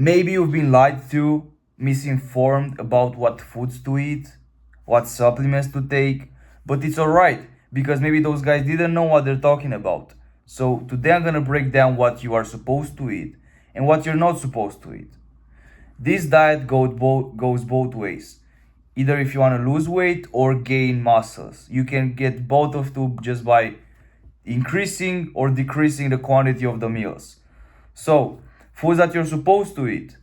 Maybe you've been lied to, misinformed about what foods to eat, what supplements to take, but it's alright because maybe those guys didn't know what they're talking about. So today I'm gonna break down what you are supposed to eat and what you're not supposed to eat. This diet goes both ways. Either if you want to lose weight or gain muscles. You can get both of two just by increasing or decreasing the quantity of the meals. So, foods that you're supposed to eat,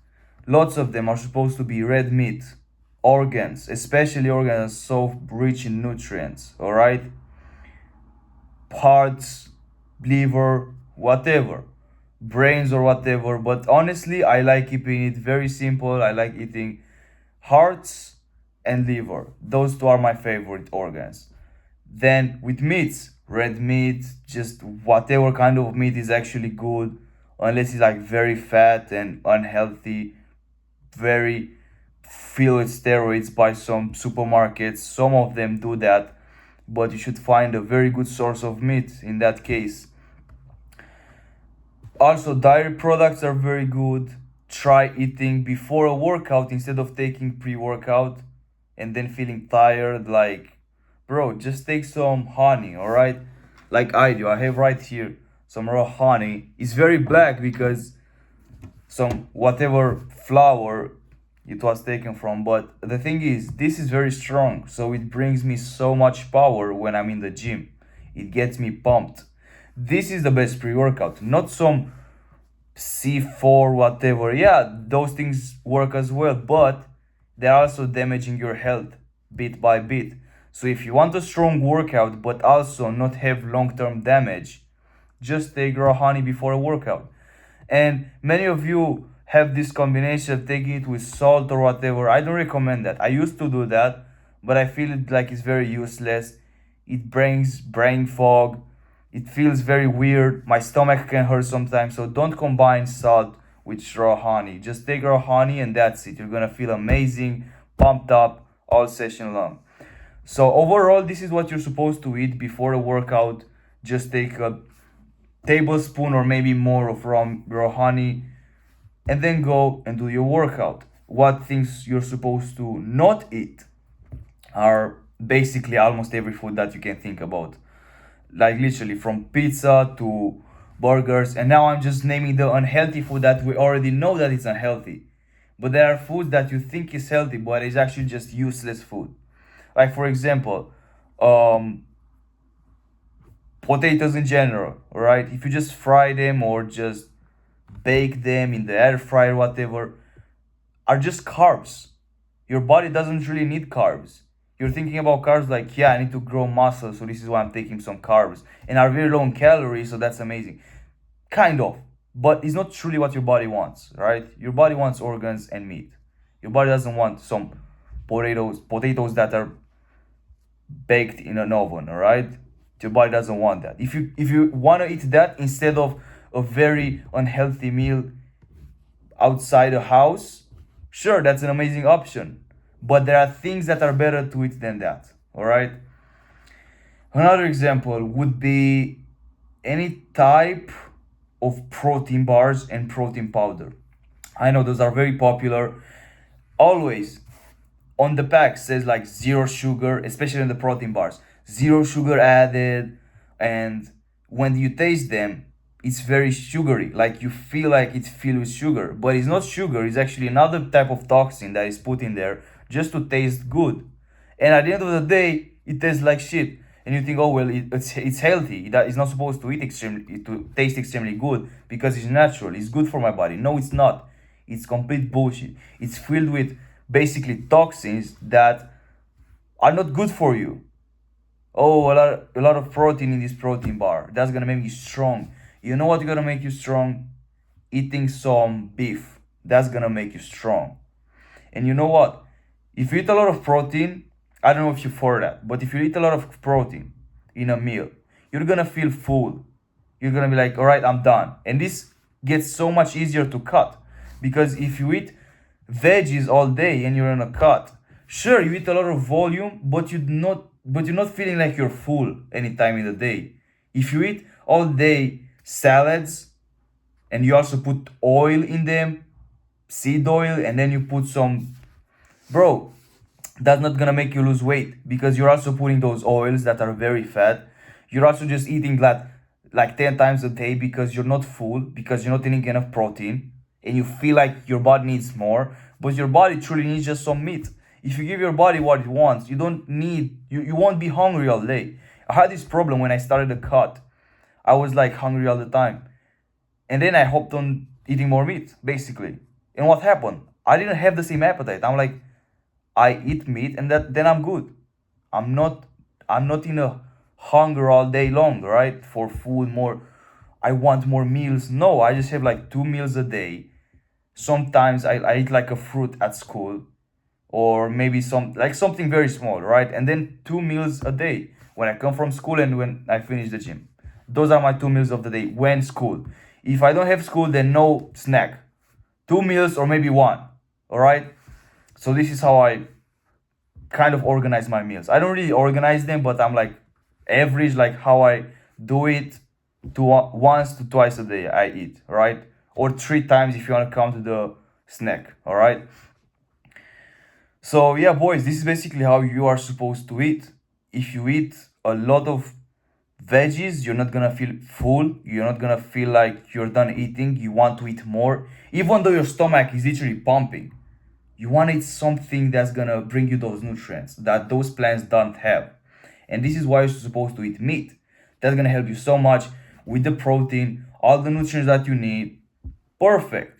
lots of them are supposed to be red meat, organs, especially organs so rich in nutrients, all right? Hearts, liver, whatever, brains or whatever. But honestly, I like keeping it very simple. I like eating hearts and liver. Those two are my favorite organs. Then with meats, red meat, just whatever kind of meat is actually good, unless it's like very fat and unhealthy, very filled with steroids by some supermarkets. Some of them do that, but you should find a very good source of meat in that case. Also, dairy products are very good. Try eating before a workout instead of taking pre workout and then feeling tired. Like, bro, just take some honey, all right? Like I do. I have right here some raw honey. It's very black because some whatever flour it was taken from. But the thing is, this is very strong, so it brings me so much power when I'm in the gym. It gets me pumped. This is the best pre-workout, not some C4 whatever. Yeah, those things work as well, but they're also damaging your health bit by bit. So if you want a strong workout but also not have long-term damage, just take raw honey before a workout. And many of you have this combination of taking it with salt or whatever. I don't recommend that. I used to do that, but I feel it like it's very useless. It brings brain fog. It feels very weird. My stomach can hurt sometimes. So don't combine salt with raw honey. Just take raw honey and that's it. You're gonna feel amazing, pumped up all session long. So overall, this is what you're supposed to eat before a workout. Just take a tablespoon or maybe more of raw honey and then go and do your workout. What things you're supposed to not eat are basically almost every food that you can think about. Like literally from pizza to burgers. And now I'm just naming the unhealthy food that we already know that it's unhealthy. But there are foods that you think is healthy, but it's actually just useless food. Like for example, um, potatoes in general, right? If you just fry them or just bake them in the air fryer, whatever, are just carbs. Your body doesn't really need carbs. You're thinking about carbs like, yeah, I need to grow muscle, so this is why I'm taking some carbs. And are very low in calories, so that's amazing. Kind of. But it's not truly what your body wants, right? Your body wants organs and meat. Your body doesn't want some potatoes that are baked in an oven, all right? Your body doesn't want that. If you want to eat that instead of a very unhealthy meal outside the house, sure, that's an amazing option. But there are things that are better to eat than that, all right? Another example would be any type of protein bars and protein powder. I know those are very popular. Always on the pack says like zero sugar, especially in the protein bars, zero sugar added. And when you taste them, it's very sugary, like you feel like it's filled with sugar, but it's not sugar. It's actually another type of toxin that is put in there just to taste good. And at the end of the day, it tastes like shit. And you think, oh well, it's healthy. It's not supposed to eat extremely to taste extremely good because it's natural. It's good for my body. No, it's not. It's complete bullshit. It's filled with basically toxins that are not good for you. Oh, a lot of protein in this protein bar. That's gonna make you strong. You know what's gonna make you strong? Eating some beef. That's gonna make you strong. And you know what? If you eat a lot of protein, I don't know if you're for that, but if you eat a lot of protein in a meal, you're gonna feel full. You're gonna be like, all right, I'm done. And this gets so much easier to cut because if you eat veggies all day and you're on a cut, sure, you eat a lot of volume, but you're not feeling like you're full anytime in the day. If you eat all day salads and you also put oil in them, seed oil and then you put some, bro, that's not gonna make you lose weight because you're also putting those oils that are very fat. You're also just eating that like 10 times a day because you're not full, because you're not eating enough protein, and you feel like your body needs more, but your body truly needs just some meat. If you give your body what it wants, you don't need, you won't be hungry all day. I had this problem when I started the cut. I was like hungry all the time. And then I hopped on eating more meat, basically. And what happened? I didn't have the same appetite. I'm like, I eat meat and then I'm good. I'm not I'm not in a hunger all day long, right? For food more. I want more meals. No, I just have like 2 meals a day. Sometimes I eat like a fruit at school or maybe some like something very small, right? And then 2 meals a day when I come from school and when I finish the gym. Those are my 2 meals of the day when school. If I don't have school, then no snack. 2 meals or maybe one. All right. So this is how I kind of organize my meals. I don't really organize them, but I'm like average, like how I do it. To once to twice a day I eat, right? Or 3 times if you want to count the snack. All right. So yeah, boys, this is basically how you are supposed to eat. If you eat a lot of veggies, you're not gonna feel full. You're not gonna feel like you're done eating. You want to eat more, even though your stomach is literally pumping. You want to eat something that's gonna bring you those nutrients that those plants don't have. And this is why you're supposed to eat meat. That's gonna help you so much with the protein, all the nutrients that you need. Perfect.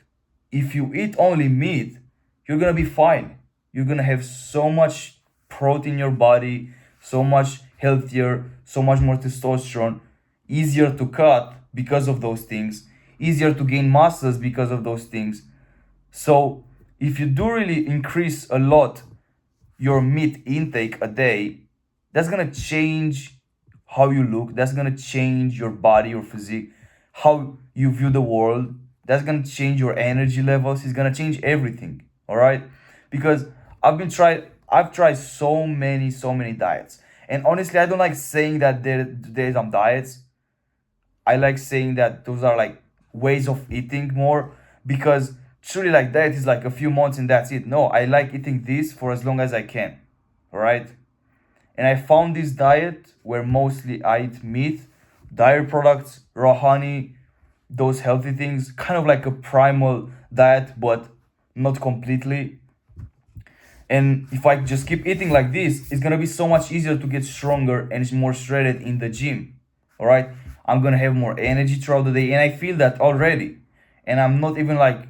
If you eat only meat, you're gonna be fine. You're gonna have so much protein in your body, so much healthier, so much more testosterone, easier to cut because of those things, easier to gain muscles because of those things. So if you do really increase a lot your meat intake a day, that's gonna change how you look. That's gonna change your body, your physique, how you view the world. That's gonna change your energy levels. It's gonna change everything. All right, because I've tried so many diets, and honestly, I don't like saying that there's some diets. I like saying that those are like ways of eating more because truly like that is like a few months and that's it. No, I like eating this for as long as I can. All right. And I found this diet where mostly I eat meat, dairy products, raw honey, those healthy things, kind of like a primal diet, but not completely. And if I just keep eating like this, it's gonna be so much easier to get stronger and it's more shredded in the gym. All right, I'm gonna have more energy throughout the day, and I feel that already. And I'm not even like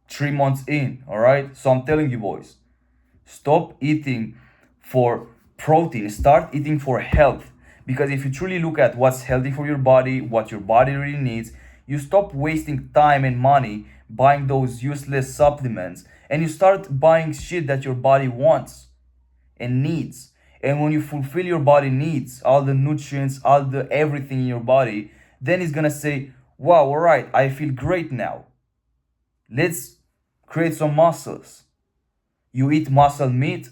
3 months in. All right, so I'm telling you, boys, stop eating for protein. Start eating for health. Because if you truly look at what's healthy for your body, what your body really needs, you stop wasting time and money buying those useless supplements and you start buying shit that your body wants and needs. And when you fulfill your body needs, all the nutrients, all the everything in your body, then it's gonna say, wow, all right, I feel great now. Let's create some muscles. You eat muscle meat,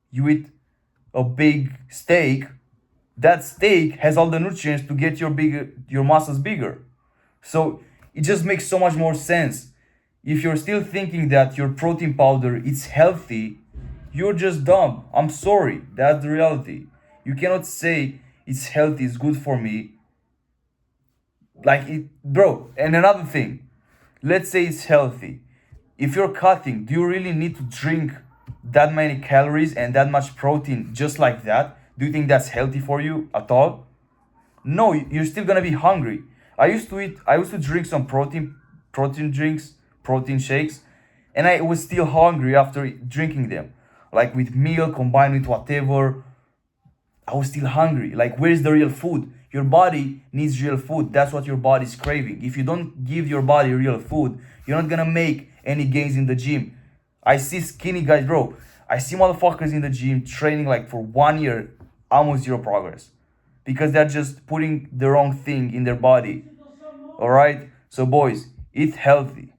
you eat a big steak, that steak has all the nutrients to get your muscles bigger. So it just makes so much more sense. If you're still thinking that your protein powder is healthy, you're just dumb. I'm sorry, that's the reality. You cannot say it's healthy, it's good for me. Like it, bro. And another thing, let's say it's healthy. If you're cutting, do you really need to drink that many calories and that much protein just like that? Do you think that's healthy for you at all? No, you're still gonna be hungry. I used to drink some protein drinks, protein shakes, and I was still hungry after drinking them. Like with milk combined with whatever, I was still hungry. Like, where's the real food? Your body needs real food. That's what your body's craving. If you don't give your body real food, you're not gonna make any gains in the gym. I see skinny guys, bro. I see motherfuckers in the gym training like for 1 year, almost zero progress. Because they're just putting the wrong thing in their body. Alright? So, boys, eat healthy.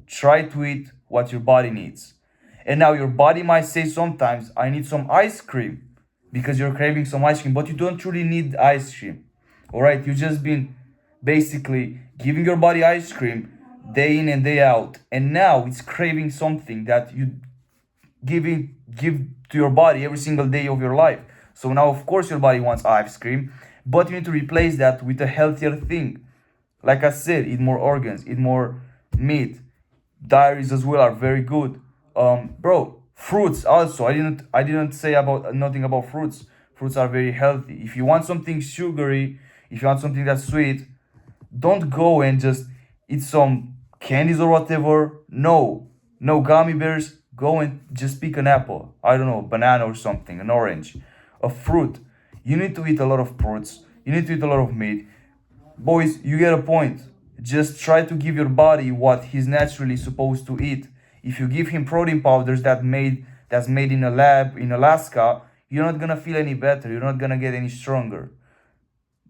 Try to eat what your body needs. And now your body might say sometimes, I need some ice cream because you're craving some ice cream, but you don't truly need ice cream. All right, you just been basically giving your body ice cream day in and day out, and now it's craving something that you give to your body every single day of your life. So now of course your body wants ice cream, but you need to replace that with a healthier thing. Like I said, eat more organs, eat more meat. Dairies as well are very good. Bro, fruits also. I didn't say about nothing about fruits. Fruits are very healthy. If you want something sugary, if you want something that's sweet, don't go and just eat some candies or whatever. No, no gummy bears. Go and just pick an apple. I don't know, banana or something, an orange, a fruit. You need to eat a lot of fruits. You need to eat a lot of meat. Boys, you get a point. Just try to give your body what he's naturally supposed to eat. If you give him protein powders that's made in a lab in Alaska, you're not gonna feel any better. You're not gonna get any stronger.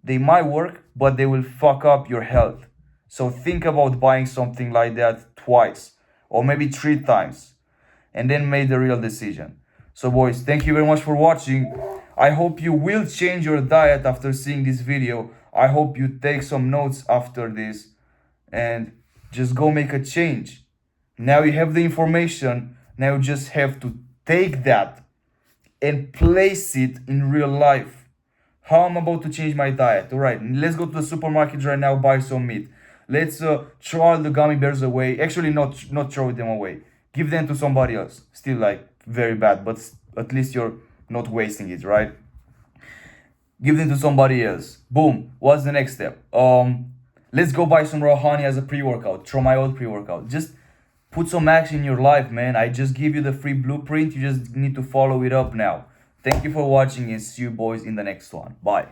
They might work, but they will fuck up your health. So think about buying something like that twice or maybe 3 times and then make the real decision. So boys, thank you very much for watching. I hope you will change your diet after seeing this video. I hope you take some notes after this and just go make a change. Now you have the information. Now you just have to take that and place it in real life. How I'm about to change my diet. All right, let's go to the supermarket right now, buy some meat. Let's throw all the gummy bears away. Actually, not throw them away. Give them to somebody else. Still like very bad, but at least you're not wasting it, right? Give them to somebody else. Boom. What's the next step? Let's go buy some raw honey as a pre-workout. Throw my old pre-workout. Just put some action in your life, man. I just give you the free blueprint. You just need to follow it up now. Thank you for watching and see you boys in the next one. Bye.